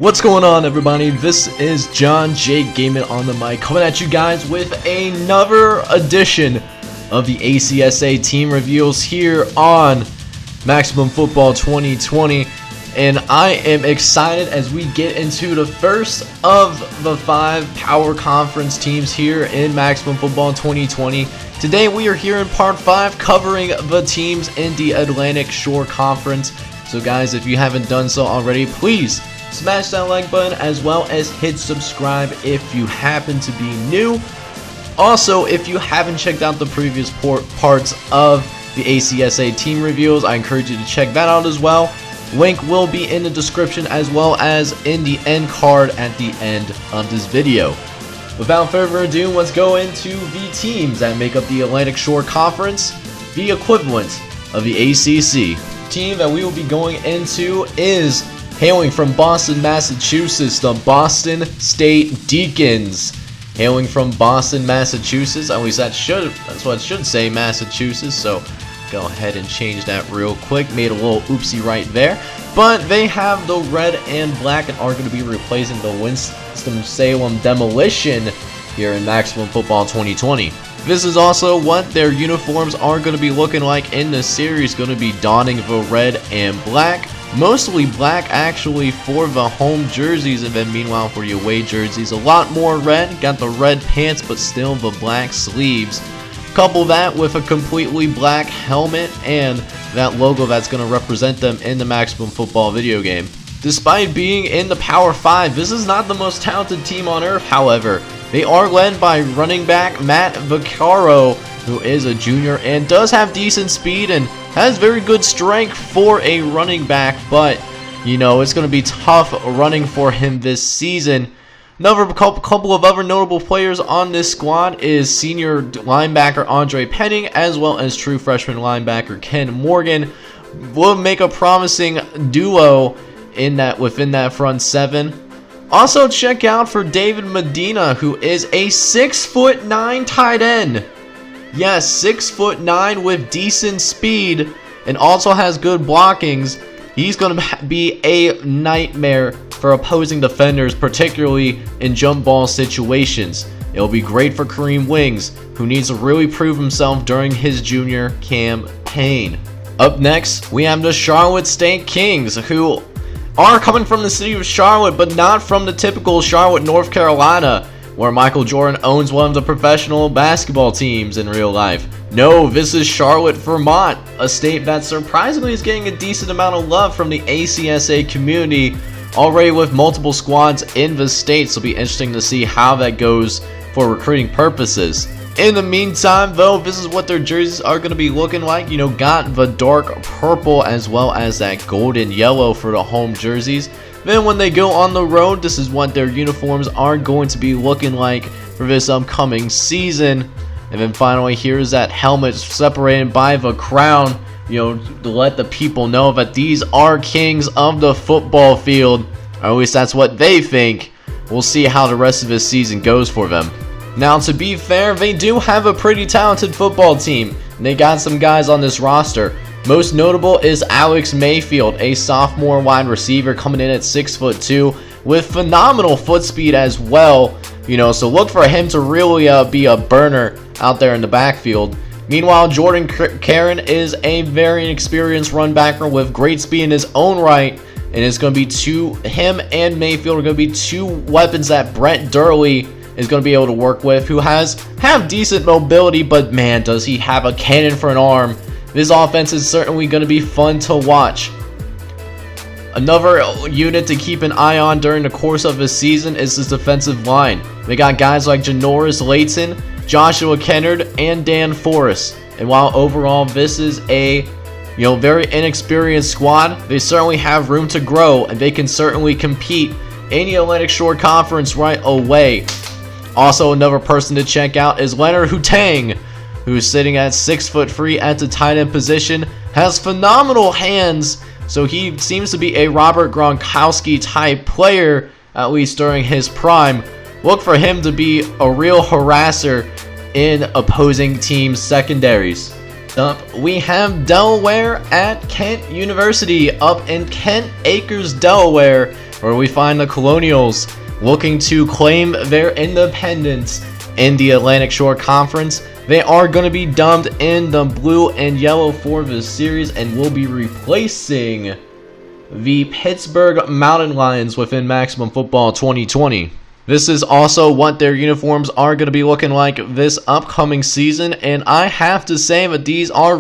What's going on, everybody? This is John J. Gaming on the mic, coming at you guys with another edition of the ACSA team reveals here on Maximum Football 2020. And I am excited as we get into the first of the 5 power conference teams here in Maximum Football 2020. Today we are here in part 5 covering the teams in the Atlantic Shore Conference. So guys, if you haven't done so already, please smash that like button as well as hit subscribe if you happen to be new. Also, if you haven't checked out the previous parts of the ACSA team reveals, I encourage you to check that out as well. Link will be in the description as well as in the end card at the end of this video. Without further ado, let's go into the teams that make up the Atlantic Shore Conference, the equivalent of the ACC. The team that we will be going into is hailing from Boston, Massachusetts, the Boston State Deacons. Hailing from Boston, Massachusetts, at least that's what it should say, Massachusetts, so go ahead and change that real quick. Made a little oopsie right there. But they have the red and black and are going to be replacing the Winston-Salem Demolition here in Maximum Football 2020. This is also what their uniforms are going to be looking like in the series, going to be donning the red and black. Mostly black actually for the home jerseys, and then meanwhile for the away jerseys a lot more red. Got the red pants but still the black sleeves. Couple that with a completely black helmet and that logo that's going to represent them in the Maximum Football video game. Despite being in the Power 5, this is not the most talented team on earth, however. They are led by running back Matt Vaccaro, who is a junior and does have decent speed and has very good strength for a running back, but you know, it's going to be tough running for him this season. Another couple of other notable players on this squad is senior linebacker Andre Penning as well as true freshman linebacker Ken Morgan. Will make a promising duo within that front 7. Also check out for David Medina, who is a 6'9" tight end. Yes, 6'9" with decent speed and also has good blockings. He's going to be a nightmare for opposing defenders, particularly in jump ball situations. It'll be great for Kareem Wings, who needs to really prove himself during his junior campaign. Up next, we have the Charlotte State Kings, who are coming from the city of Charlotte, but not from the typical Charlotte, North Carolina, where Michael Jordan owns one of the professional basketball teams in real life. No, this is Charlotte, Vermont, a state that surprisingly is getting a decent amount of love from the ACSA community, already with multiple squads in the state, so it'll be interesting to see how that goes for recruiting purposes. In the meantime, though, this is what their jerseys are going to be looking like. You know, got the dark purple as well as that golden yellow for the home jerseys. Then when they go on the road, this is what their uniforms are going to be looking like for this upcoming season. And then finally, here's that helmet separated by the crown, you know, to let the people know that these are kings of the football field. Or at least that's what they think. We'll see how the rest of this season goes for them. Now, to be fair, they do have a pretty talented football team. They got some guys on this roster. Most notable is Alex Mayfield, a sophomore wide receiver coming in at 6'2", with phenomenal foot speed as well. You know, so look for him to really be a burner out there in the backfield. Meanwhile, Jordan Karen is a very inexperienced run backer with great speed in his own right, and it's going to be him and Mayfield are going to be two weapons that Brett Durley is going to be able to work with, who have decent mobility, but man, does he have a cannon for an arm. This offense is certainly going to be fun to watch. Another unit to keep an eye on during the course of this season is this defensive line. They got guys like Janoris Layton, Joshua Kennard, and Dan Forrest. And while overall this is a very inexperienced squad, they certainly have room to grow, and they can certainly compete in the Atlantic Shore Conference right away. Also, another person to check out is Leonard Hutang, who's sitting at 6'3" at the tight end position, has phenomenal hands, so he seems to be a Robert Gronkowski type player, at least during his prime. Look for him to be a real harasser in opposing teams' secondaries. Up, we have Delaware at Kent University up in Kent Acres, Delaware. where we find the Colonials looking to claim their independence in the Atlantic Shore Conference. They are going to be dubbed in the blue and yellow for this series and will be replacing the Pittsburgh Mountain Lions within Maximum Football 2020. This is also what their uniforms are going to be looking like this upcoming season, and I have to say that these are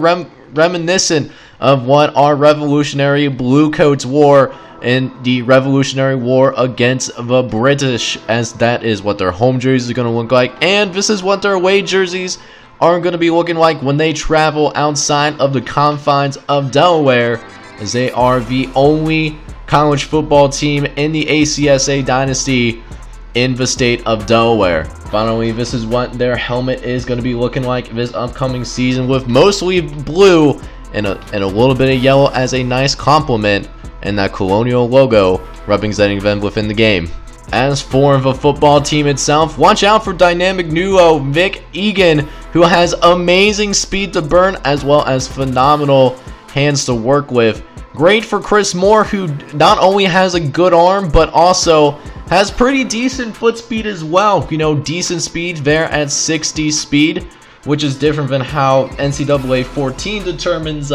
reminiscent of what our Revolutionary Bluecoats wore in the Revolutionary War against the British, as that is what their home jerseys are going to look like, and this is what their away jerseys are going to be looking like when they travel outside of the confines of Delaware, as they are the only college football team in the ACSA Dynasty in the state of Delaware. Finally, this is what their helmet is going to be looking like this upcoming season, with mostly blue and a little bit of yellow as a nice complement, and that Colonial logo representing them within the game. As for the football team itself, watch out for dynamic duo Vic Egan, who has amazing speed to burn as well as phenomenal hands to work with. Great for Chris Moore, who not only has a good arm but also has pretty decent foot speed as well. You know, decent speed there at 60 speed, which is different than how NCAA 14 determines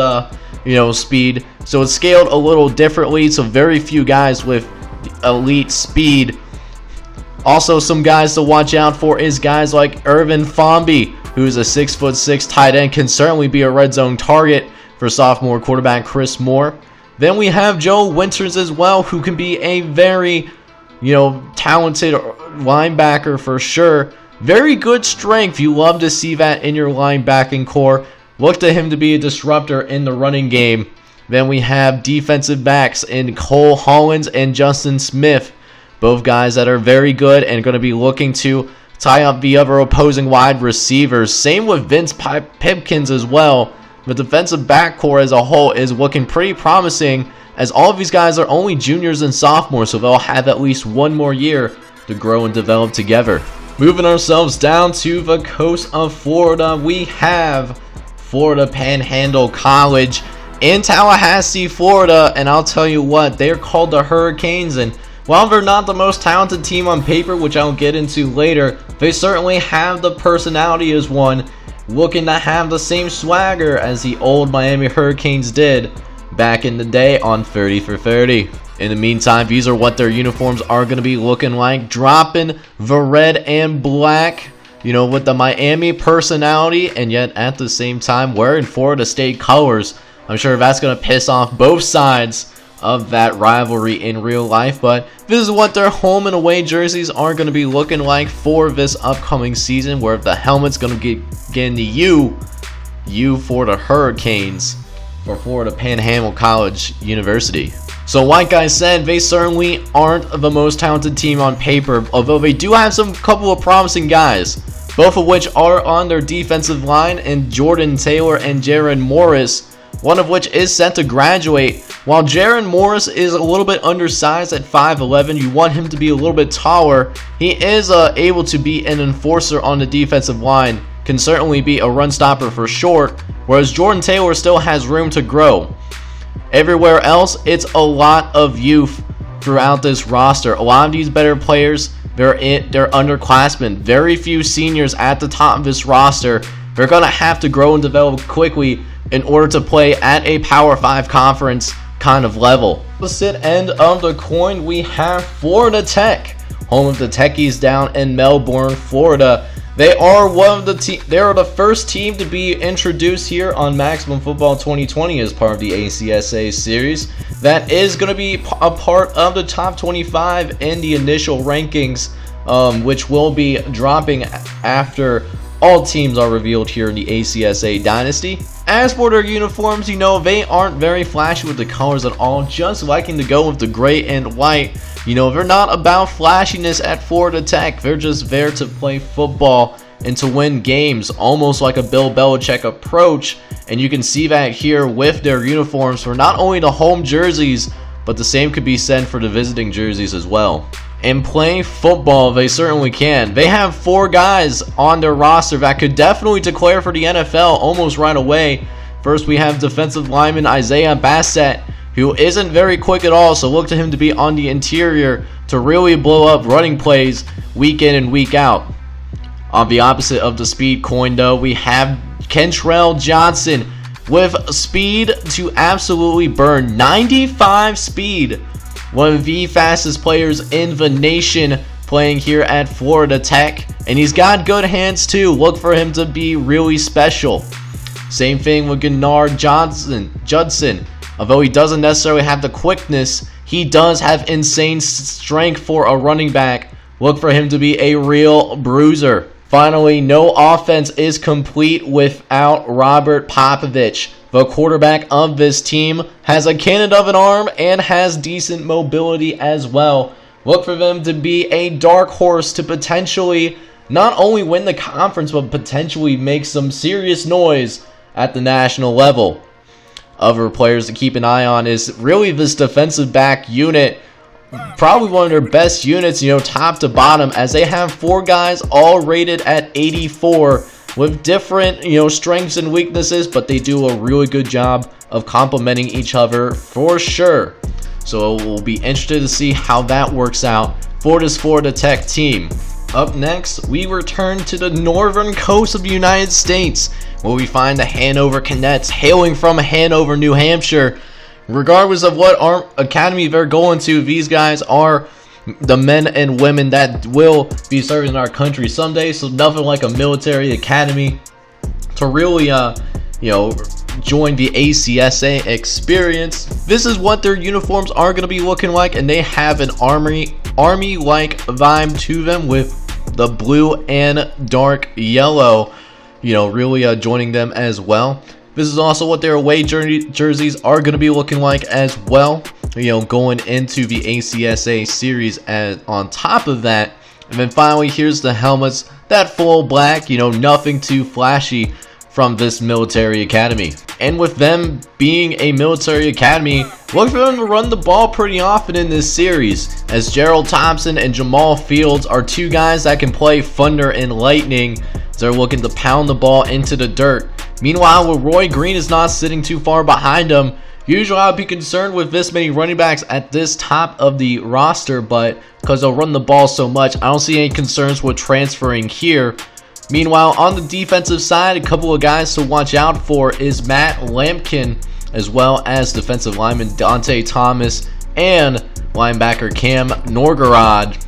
speed. So it's scaled a little differently, so very few guys with elite speed. Also, some guys to watch out for is guys like Irvin Fomby, who's a 6'6" tight end, can certainly be a red zone target for sophomore quarterback Chris Moore. Then we have Joe Winters as well, who can be a very, talented linebacker for sure. Very good strength. You love to see that in your linebacking core. Look to him to be a disruptor in the running game. Then we have defensive backs in Cole Hollins and Justin Smith. Both guys that are very good and going to be looking to tie up the other opposing wide receivers. Same with Vince Pipkins as well. The defensive back core as a whole is looking pretty promising, as all of these guys are only juniors and sophomores, so they'll have at least one more year to grow and develop together. Moving ourselves down to the coast of Florida, we have Florida Panhandle College in Tallahassee, Florida, and I'll tell you what, they're called the Hurricanes, and while they're not the most talented team on paper, which I'll get into later, they certainly have the personality as one, looking to have the same swagger as the old Miami Hurricanes did back in the day on 30 for 30. In the meantime, these are what their uniforms are going to be looking like, dropping the red and black, with the Miami personality, and yet at the same time wearing Florida State colors. I'm sure that's going to piss off both sides of that rivalry in real life, but this is what their home and away jerseys are going to be looking like for this upcoming season, where the helmet's going to get in the U for the Hurricanes for Florida Panhandle College University. So like I said, they certainly aren't the most talented team on paper, although they do have some couple of promising guys, both of which are on their defensive line, and Jordan Taylor and Jaron Morris, one of which is set to graduate. While Jaron Morris is a little bit undersized at 5'11", you want him to be a little bit taller. He is able to be an enforcer on the defensive line, can certainly be a run stopper for short, whereas Jordan Taylor still has room to grow. Everywhere else, it's a lot of youth throughout this roster. A lot of these better players, they're underclassmen. Very few seniors at the top of this roster. They're going to have to grow and develop quickly in order to play at a Power 5 conference kind of level. Opposite end of the coin, we have Florida Tech, home of the Techies down in Melbourne, Florida. They are they are the first team to be introduced here on Maximum Football 2020 as part of the ACSA series. That is going to be a part of the top 25 in the initial rankings, which will be dropping after all teams are revealed here in the ACSA Dynasty. As for their uniforms, they aren't very flashy with the colors at all, just liking to go with the gray and white. They're not about flashiness at Florida Tech. They're just there to play football and to win games, almost like a Bill Belichick approach. And you can see that here with their uniforms for not only the home jerseys, but the same could be said for the visiting jerseys as well. And playing football, they certainly can. They have 4 guys on their roster that could definitely declare for the NFL almost right away. First, we have defensive lineman Isaiah Bassett, who isn't very quick at all, so look to him to be on the interior to really blow up running plays week in and week out. On the opposite of the speed coin, though, we have Kentrell Johnson with speed to absolutely burn. 95 speed. One of the fastest players in the nation playing here at Florida Tech. And he's got good hands too. Look for him to be really special. Same thing with Gennard Judson. Although he doesn't necessarily have the quickness, he does have insane strength for a running back. Look for him to be a real bruiser. Finally, no offense is complete without Robert Popovich. The quarterback of this team has a cannon of an arm and has decent mobility as well. Look for them to be a dark horse to potentially not only win the conference, but potentially make some serious noise at the national level. Other players to keep an eye on is really this defensive back unit. Probably one of their best units, top to bottom, as they have 4 guys all rated at 84 with different, strengths and weaknesses, but they do a really good job of complementing each other for sure. So we'll be interested to see how that works out for this Florida Tech team. Up next, we return to the northern coast of the United States, where we find the Hanover Cadets hailing from Hanover, New Hampshire. Regardless of what academy they're going to, these guys are the men and women that will be serving our country someday. So nothing like a military academy to really, join the ACSA experience. This is what their uniforms are going to be looking like, and they have an army-like vibe to them with the blue and dark yellow, really joining them as well. This is also what their away jerseys are going to be looking like as well, going into the ACSA series. And on top of that, and then finally, here's the helmets, that full black, nothing too flashy from this military academy. And with them being a military academy, look for them to run the ball pretty often in this series, as Gerald Thompson and Jamal Fields are 2 guys that can play thunder and lightning. They're looking to pound the ball into the dirt. Meanwhile, Roy Green is not sitting too far behind him. Usually I'd be concerned with this many running backs at this top of the roster, but because they'll run the ball so much, I don't see any concerns with transferring here. Meanwhile, on the defensive side, a couple of guys to watch out for is Matt Lampkin, as well as defensive lineman Dante Thomas and linebacker Cam Norgarod.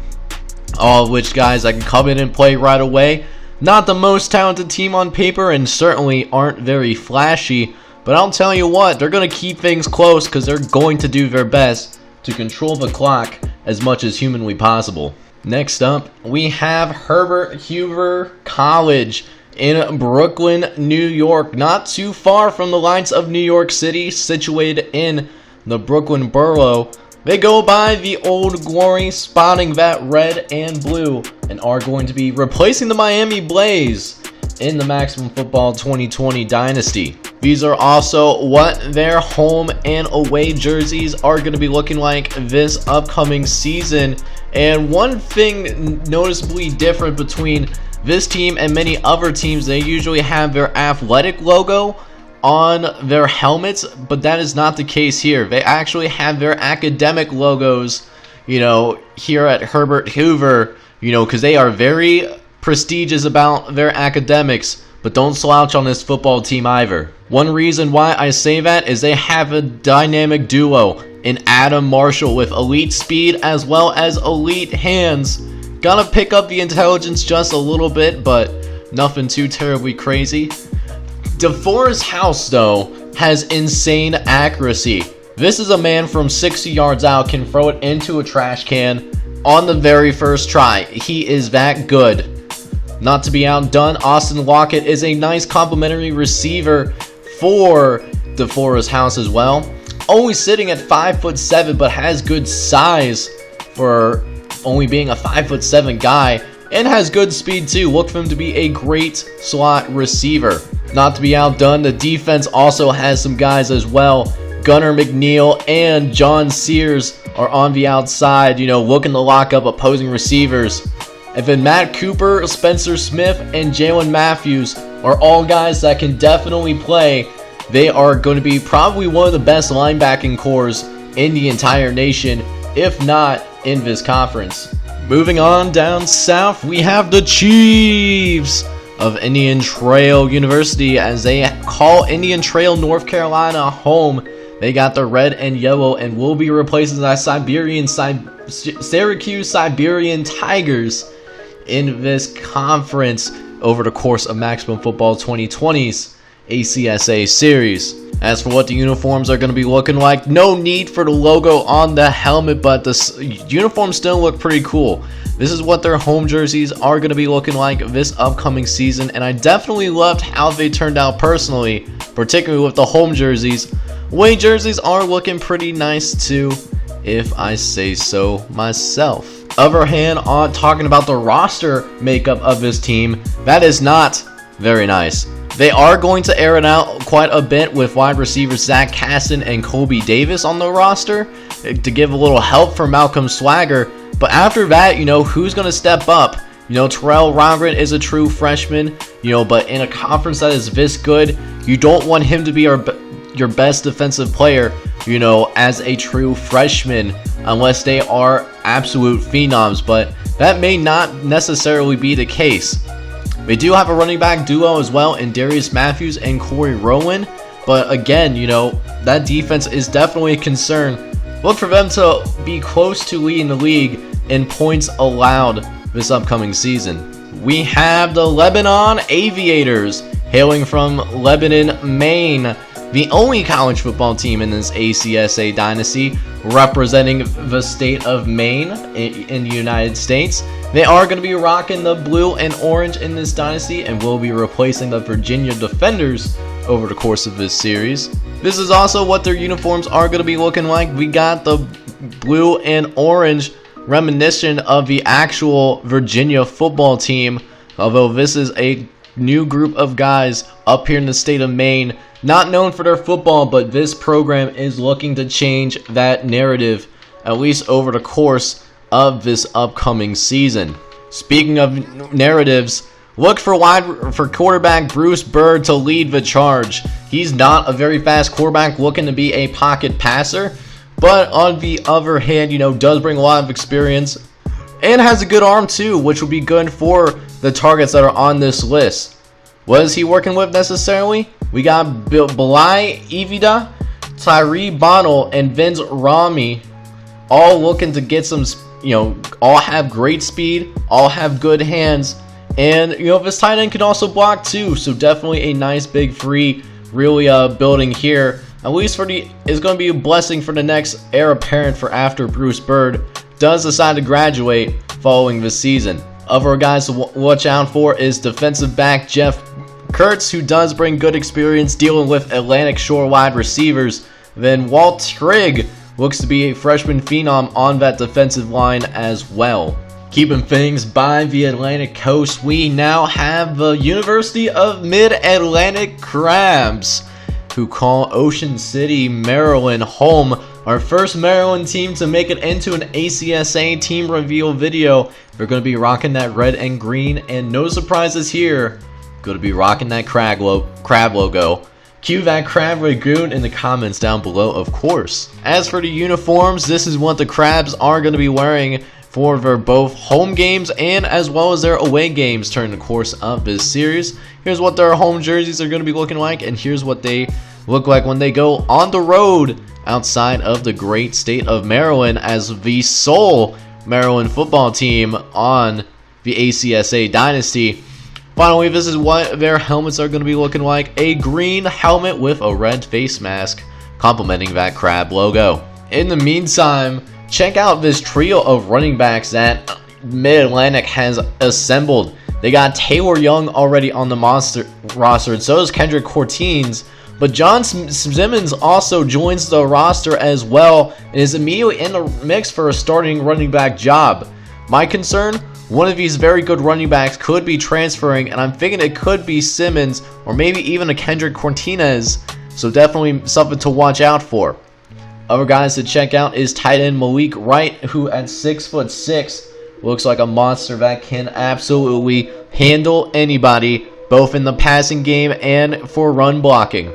All of which guys that can come in and play right away. Not the most talented team on paper and certainly aren't very flashy, but I'll tell you what, they're going to keep things close because they're going to do their best to control the clock as much as humanly possible. Next up, we have Herbert Hoover College in Brooklyn, New York, not too far from the lines of New York City, situated in the Brooklyn borough. They go by the Old Glory, spotting that red and blue, and are going to be replacing the Miami Blaze in the Maximum Football 2020 Dynasty. These are also what their home and away jerseys are going to be looking like this upcoming season. And one thing noticeably different between this team and many other teams, they usually have their athletic logo on their helmets, but that is not the case here. They actually have their academic logos, here at Herbert Hoover, because they are very prestigious about their academics, but don't slouch on this football team either. One reason why I say that is they have a dynamic duo in Adam Marshall with elite speed as well as elite hands. Gotta pick up the intelligence just a little bit, but nothing too terribly crazy. DeForest House, though, has insane accuracy. This is a man from 60 yards out can throw it into a trash can on the very first try. He is that good. Not to be outdone, Austin Lockett is a nice complimentary receiver for DeForest House as well. Only sitting at 5'7", but has good size for only being a 5'7" guy, and has good speed too. Look for him to be a great slot receiver. Not to be outdone, the defense also has some guys as well. Gunnar McNeil and John Sears are on the outside, looking to lock up opposing receivers. And then Matt Cooper, Spencer Smith, and Jalen Matthews are all guys that can definitely play they are going to be probably one of the best linebacking cores in the entire nation, if not in this conference. Moving on down south, we have the Chiefs of Indian Trail University, as they call Indian Trail, North Carolina home. They got the red and yellow and will be replacing the Syracuse Siberian Tigers in this conference over the course of Maximum Football 2020's ACSA series. As for what the uniforms are going to be looking like, no need for the logo on the helmet, but the uniforms still look pretty cool. This is what their home jerseys are going to be looking like this upcoming season, and I definitely loved how they turned out personally, particularly with the home jerseys. Away jerseys are looking pretty nice too, if I say so myself. Other hand, on talking about the roster makeup of this team, that is not very nice. They are going to air it out quite a bit with wide receivers Zach Caston and Colby Davis on the roster to give a little help for Malcolm Swagger. But after that, who's going to step up? Terrell Rogren is a true freshman, but in a conference that is this good, you don't want him to be your best defensive player, as a true freshman, unless they are absolute phenoms. But that may not necessarily be the case. We do have a running back duo as well in Darius Matthews and Corey Rowan, but again, that defense is definitely a concern. Look for them to be close to leading the league in points allowed this upcoming season. We have the Lebanon Aviators, hailing from Lebanon, Maine, the only college football team in this ACSA Dynasty, representing the state of Maine in the United States. They are going to be rocking the blue and orange in this dynasty and will be replacing the Virginia Defenders over the course of this series. This is also what their uniforms are going to be looking like. We got the blue and orange, reminiscent of the actual Virginia football team, although this is a new group of guys up here in the state of Maine, not known for their football, but this program is looking to change that narrative, at least over the course of this upcoming season. Speaking of narratives, look for quarterback Bruce Byrd to lead the charge. He's not a very fast quarterback looking to be a pocket passer, but on the other hand, does bring a lot of experience and has a good arm too, which will be good for the targets that are on this list. What is he working with necessarily? We got Belai Evida, Tyree Bonnell, and Vince Rami, all looking to get some, all have great speed, all have good hands, and this tight end can also block too. So definitely a nice big free, really building here. At least is going to be a blessing for the next heir apparent for after Bruce Byrd does decide to graduate following this season. Other guys to watch out for is defensive back Jeff Kurtz, who does bring good experience dealing with Atlantic Shore wide receivers. Then Walt Trigg looks to be a freshman phenom on that defensive line as well. Keeping things by the Atlantic coast, we now have the University of Mid-Atlantic Crabs, who call Ocean City, Maryland home. Our first Maryland team to make it into an ACSA team reveal video. They're going to be rocking that red and green, and no surprises here. Going to be rocking that crab logo. Cue that crab lagoon in the comments down below, of course. As for the uniforms, this is what the Crabs are going to be wearing for their both home games and as well as their away games during the course of this series. Here's what their home jerseys are going to be looking like, and here's what they look like when they go on the road outside of the great state of Maryland as the sole Maryland football team on the ACSA Dynasty. Finally, this is what their helmets are going to be looking like. A green helmet with a red face mask, complementing that crab logo. In the meantime, check out this trio of running backs that Mid-Atlantic has assembled. They got Taylor Young already on the roster, and so does Kendrick Cortines. But John Simmons also joins the roster as well and is immediately in the mix for a starting running back job. My concern? One of these very good running backs could be transferring, and I'm thinking it could be Simmons or maybe even a Kendrick Cortines, so definitely something to watch out for. Other guys to check out is tight end Malik Wright, who at 6'6" looks like a monster that can absolutely handle anybody, both in the passing game and for run blocking.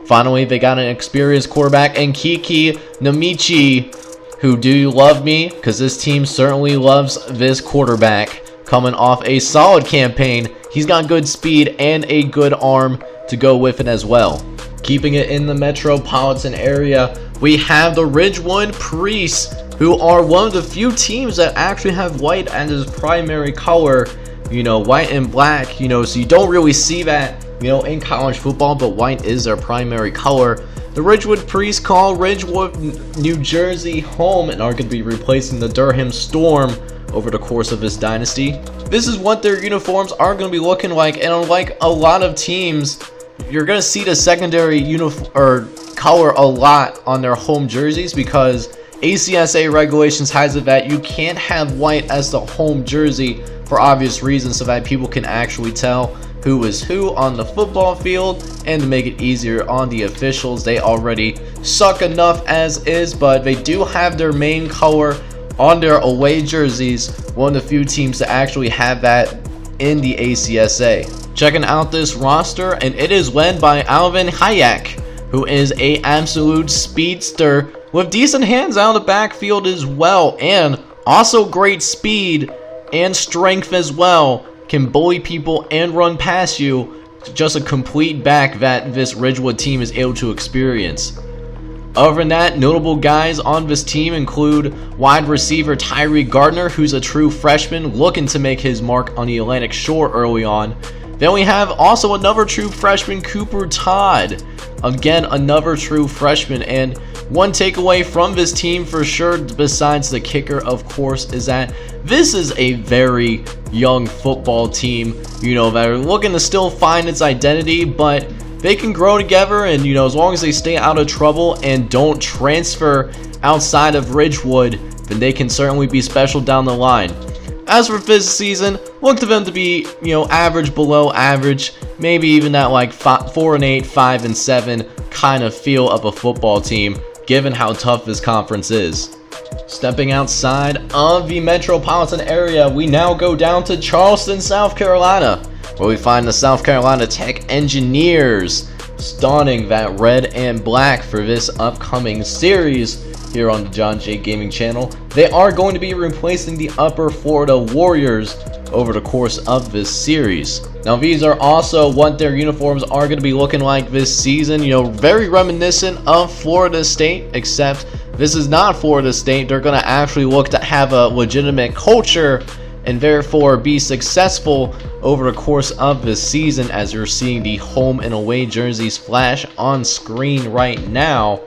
Finally, they got an experienced quarterback in Kiki Namichi, who do you love me? Because this team certainly loves this quarterback. Coming off a solid campaign, he's got good speed and a good arm to go with it as well. Keeping it in the metropolitan area, we have the Ridgewood Priests, who are one of the few teams that actually have white as his primary color. You know, white and black, you know, so you don't really see that, you know, in college football, but white is their primary color. The Ridgewood Priests call Ridgewood, New Jersey home and are going to be replacing the Durham Storm over the course of this dynasty. This is what their uniforms are going to be looking like, and unlike a lot of teams, you're going to see the secondary uniform or color a lot on their home jerseys, because ACSA regulations has it that you can't have white as the home jersey for obvious reasons, so that people can actually tell who is who on the football field, and to make it easier on the officials. They already suck enough as is, but they do have their main color on their away jerseys, one of the few teams to actually have that in the ACSA. Checking out this roster, and it is led by Alvin Hayek, who is a absolute speedster with decent hands out of the backfield as well, and also great speed and strength as well. Can bully people and run past you. Just a complete back that this Ridgewood team is able to experience. Other than that, notable guys on this team include wide receiver Tyree Gardner, who's a true freshman looking to make his mark on the Atlantic Shore early on. Then we have also another true freshman, Cooper Todd. Again, another true freshman, and one takeaway from this team for sure, besides the kicker, of course, is that this is a very young football team, you know, that are looking to still find its identity, but they can grow together, and, you know, as long as they stay out of trouble and don't transfer outside of Ridgewood, then they can certainly be special down the line. As for this season, look to them to be, you know, average, below average, maybe even that like 4-8, 5-7 kind of feel of a football team, given how tough this conference is. Stepping outside of the metropolitan area, we now go down to Charleston, South Carolina, where we find the South Carolina Tech Engineers donning that red and black for this upcoming series here on the John J Gaming channel. They are going to be replacing the Upper Florida Warriors over the course of this series. Now, these are also what their uniforms are going to be looking like this season. You know, very reminiscent of Florida State, except this is not Florida State. They're going to actually look to have a legitimate culture and therefore be successful over the course of this season, as you're seeing the home and away jerseys flash on screen right now.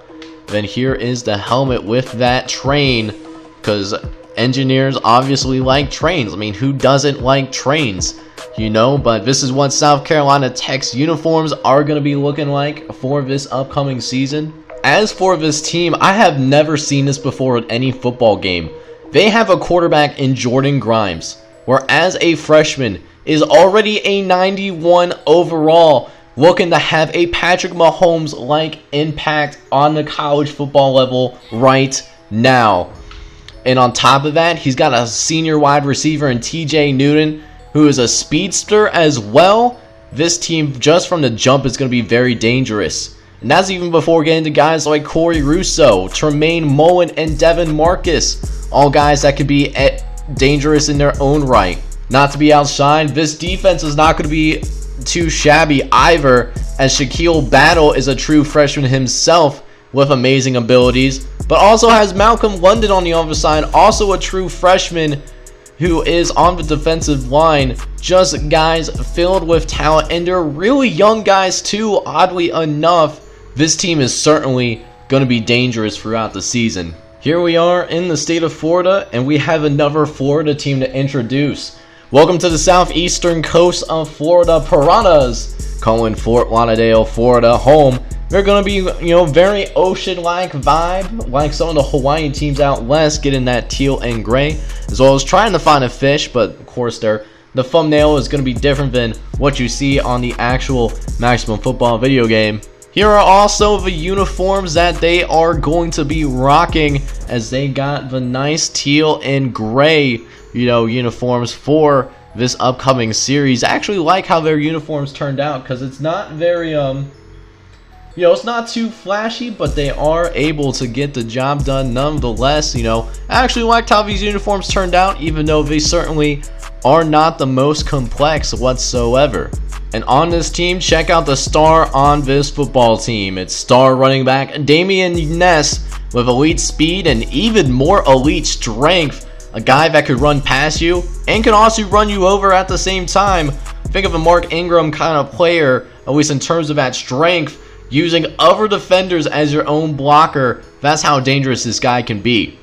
Then here is the helmet with that train, because engineers obviously like trains. I mean, who doesn't like trains, you know? But this is what South Carolina Tech's uniforms are going to be looking like for this upcoming season. As for this team, I have never seen this before at any football game. They have a quarterback in Jordan Grimes, where as a freshman is already a 91 overall, looking to have a Patrick Mahomes-like impact on the college football level right now. And on top of that, he's got a senior wide receiver in TJ Newton, who is a speedster as well. This team, just from the jump, is going to be very dangerous. And that's even before getting to guys like Corey Russo, Tremaine Mullen, and Devin Marcus. All guys that could be dangerous in their own right. Not to be outshined, this defense is not going to be too shabby either, as Shaquille Battle is a true freshman himself with amazing abilities, but also has Malcolm London on the other side, also a true freshman who is on the defensive line. Just guys filled with talent, and they're really young guys too, oddly enough. This team is certainly going to be dangerous throughout the season. Here we are in the state of Florida, and we have another Florida team to introduce. Welcome to the southeastern coast of Florida, Piranhas, calling Fort Lauderdale, Florida home. They're going to be, you know, very ocean-like vibe, like some of the Hawaiian teams out west, getting that teal and gray, as well as trying to find a fish, but of course the thumbnail is going to be different than what you see on the actual Maximum Football video game. Here are also the uniforms that they are going to be rocking, as they got the nice teal and gray, you know, uniforms for this upcoming series. I actually like how their uniforms turned out, because it's not very You know, it's not too flashy, but they are able to get the job done nonetheless. You know, I actually liked how these uniforms turned out, even though they certainly are not the most complex whatsoever. And on this team, check out the star on this football team. It's star running back Damian Ness with elite speed and even more elite strength. A guy that could run past you and can also run you over at the same time. Think of a Mark Ingram kind of player, at least in terms of that strength, using other defenders as your own blocker. That's how dangerous this guy can be.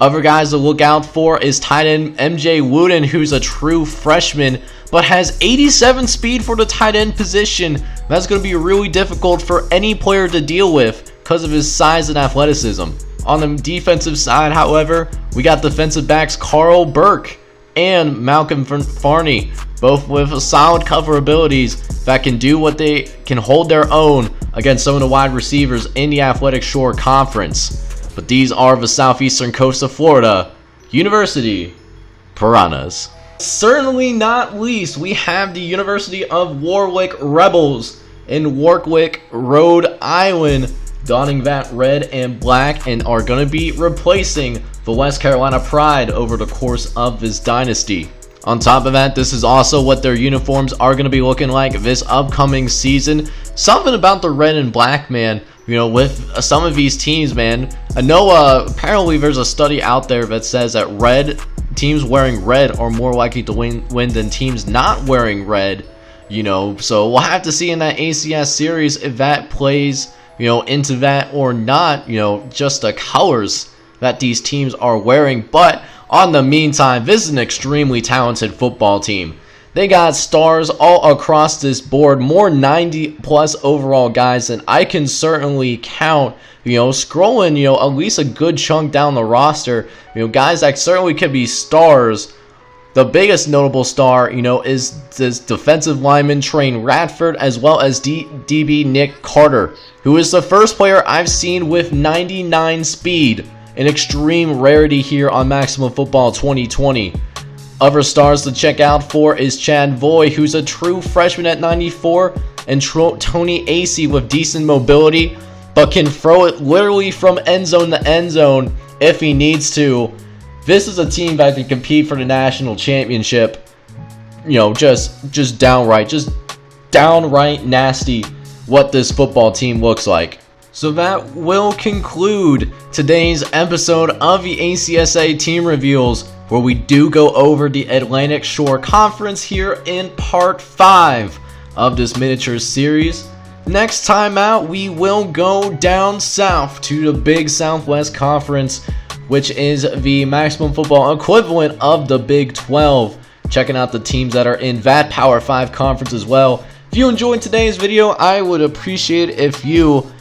Other guys to look out for is tight end MJ Wooden, who's a true freshman, but has 87 speed for the tight end position. That's going to be really difficult for any player to deal with because of his size and athleticism. On the defensive side, however, we got defensive backs Carl Burke and Malcolm Farney, both with solid cover abilities that can do what they can, hold their own against some of the wide receivers in the Athletic Shore Conference. But these are the southeastern coast of Florida University Piranhas. Certainly not least, we have the University of Warwick Rebels in Warwick, Rhode Island, donning that red and black, and are going to be replacing the West Carolina Pride over the course of this dynasty. On top of that, this is also what their uniforms are going to be looking like this upcoming season. Something about the red and black, man, you know, with some of these teams, man. I know apparently there's a study out there that says that teams wearing red are more likely to win than teams not wearing red, you know. So we'll have to see in that ACS series if that plays, you know, into that or not, you know, just the colors that these teams are wearing. But on the meantime, this is an extremely talented football team. They got stars all across this board, more 90 plus overall guys than I can certainly count. You know, scrolling, you know, at least a good chunk down the roster, you know, guys that certainly could be stars. The biggest notable star, you know, is this defensive lineman Train Radford, as well as DB Nick Carter, who is the first player I've seen with 99 speed, an extreme rarity here on Maximum Football 2020. Other stars to check out for is Chad Voy, who's a true freshman at 94, and Tony Acey with decent mobility, but can throw it literally from end zone to end zone if he needs to. This is a team that can compete for the national championship. You know, just downright nasty what this football team looks like. So that will conclude today's episode of the ACSA team reveals, where we do go over the Atlantic Shore Conference here in part 5 of this miniature series. Next time out, we will go down south to the Big Southwest Conference, which is the Maximum Football equivalent of the Big 12. Checking out the teams that are in that Power 5 conference as well. If you enjoyed today's video, I would appreciate it if you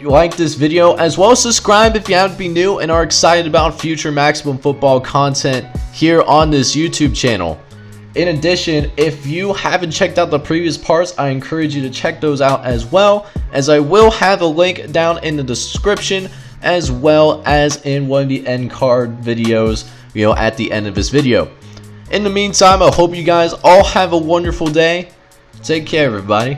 like this video, as well as subscribe if you happen to be new and are excited about future Maximum Football content here on this YouTube channel. In addition, if you haven't checked out the previous parts, I encourage you to check those out as well, as I will have a link down in the description, as well as in one of the end card videos, you know, at the end of this video. In the meantime, I hope you guys all have a wonderful day. Take care, everybody.